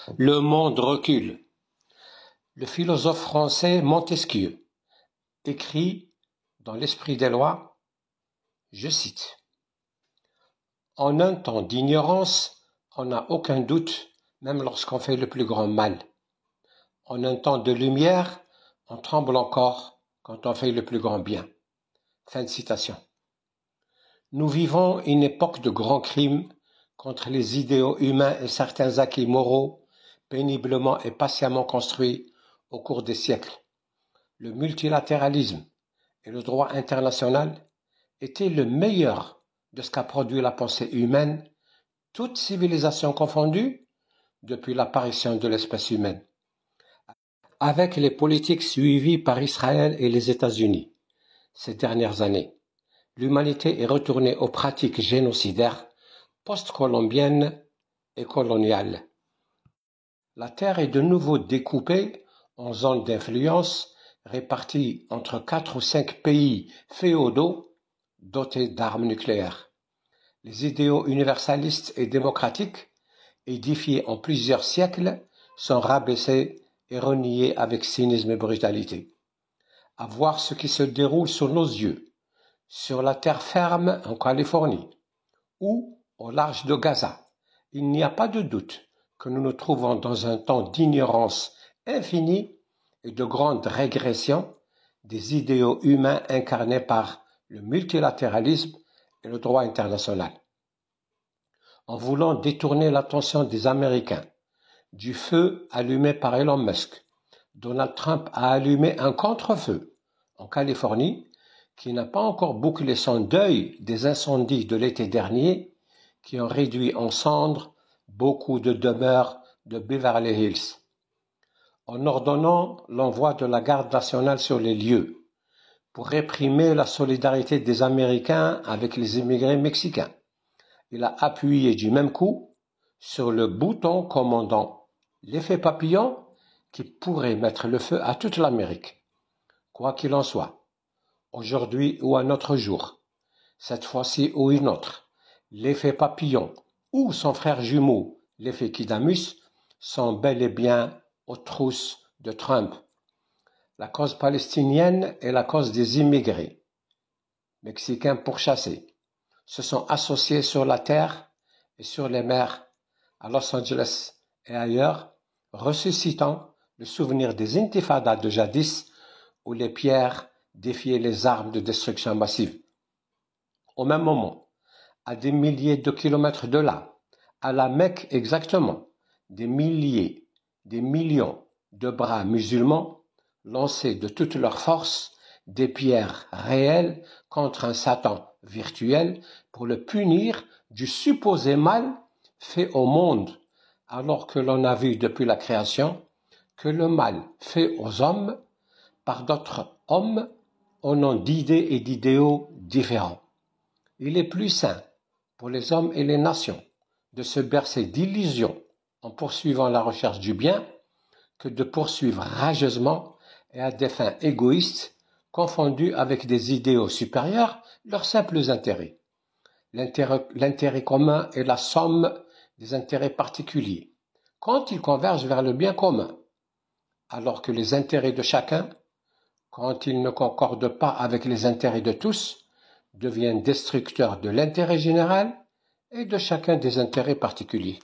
Le monde recule. Le philosophe français Montesquieu écrit dans l'Esprit des lois, je cite, « En un temps d'ignorance, on n'a aucun doute, même lorsqu'on fait le plus grand mal. En un temps de lumière, on tremble encore quand on fait le plus grand bien. » Fin de citation. Nous vivons une époque de grands crimes contre les idéaux humains et certains acquis moraux péniblement et patiemment construits au cours des siècles. Le multilatéralisme et le droit international étaient le meilleur de ce qu'a produit la pensée humaine, toute civilisation confondue, depuis l'apparition de l'espèce humaine. Avec les politiques suivies par Israël et les États-Unis ces dernières années, l'humanité est retournée aux pratiques génocidaires post-colombiennes et coloniales. La Terre est de nouveau découpée en zones d'influence réparties entre 4 ou 5 pays féodaux dotés d'armes nucléaires. Les idéaux universalistes et démocratiques, édifiés en plusieurs siècles, sont rabaissés et reniés avec cynisme et brutalité. À voir ce qui se déroule sous nos yeux, sur la terre ferme en Californie ou au large de Gaza, il n'y a pas de doute que nous nous trouvons dans un temps d'ignorance infinie et de grande régression des idéaux humains incarnés par le multilatéralisme et le droit international. En voulant détourner l'attention des Américains du feu allumé par Elon Musk, Donald Trump a allumé un contre-feu en Californie qui n'a pas encore bouclé son deuil des incendies de l'été dernier qui ont réduit en cendres beaucoup de demeures de Beverly Hills. En ordonnant l'envoi de la garde nationale sur les lieux pour réprimer la solidarité des Américains avec les immigrés mexicains, il a appuyé du même coup sur le bouton commandant l'effet papillon qui pourrait mettre le feu à toute l'Amérique. Quoi qu'il en soit, aujourd'hui ou un autre jour, cette fois-ci ou une autre, l'effet papillon ou son frère jumeau, l'effet Kidamus, sont bel et bien aux trousses de Trump. La cause palestinienne et la cause des immigrés, mexicains pourchassés, se sont associés sur la terre et sur les mers à Los Angeles et ailleurs, ressuscitant le souvenir des intifadas de jadis où les pierres défiaient les armes de destruction massive. Au même moment, à des milliers de kilomètres de là, à la Mecque exactement, des milliers, des millions de bras musulmans lançaient de toute leur force des pierres réelles contre un Satan virtuel pour le punir du supposé mal fait au monde, alors que l'on a vu depuis la création que le mal fait aux hommes par d'autres hommes au nom d'idées et d'idéaux différents. Il est plus sain pour les hommes et les nations de se bercer d'illusions en poursuivant la recherche du bien que de poursuivre rageusement et à des fins égoïstes confondus avec des idéaux supérieurs leurs simples intérêts. L'intérêt commun est la somme des intérêts particuliers, quand ils convergent vers le bien commun, alors que les intérêts de chacun, quand ils ne concordent pas avec les intérêts de tous, deviennent destructeurs de l'intérêt général et de chacun des intérêts particuliers.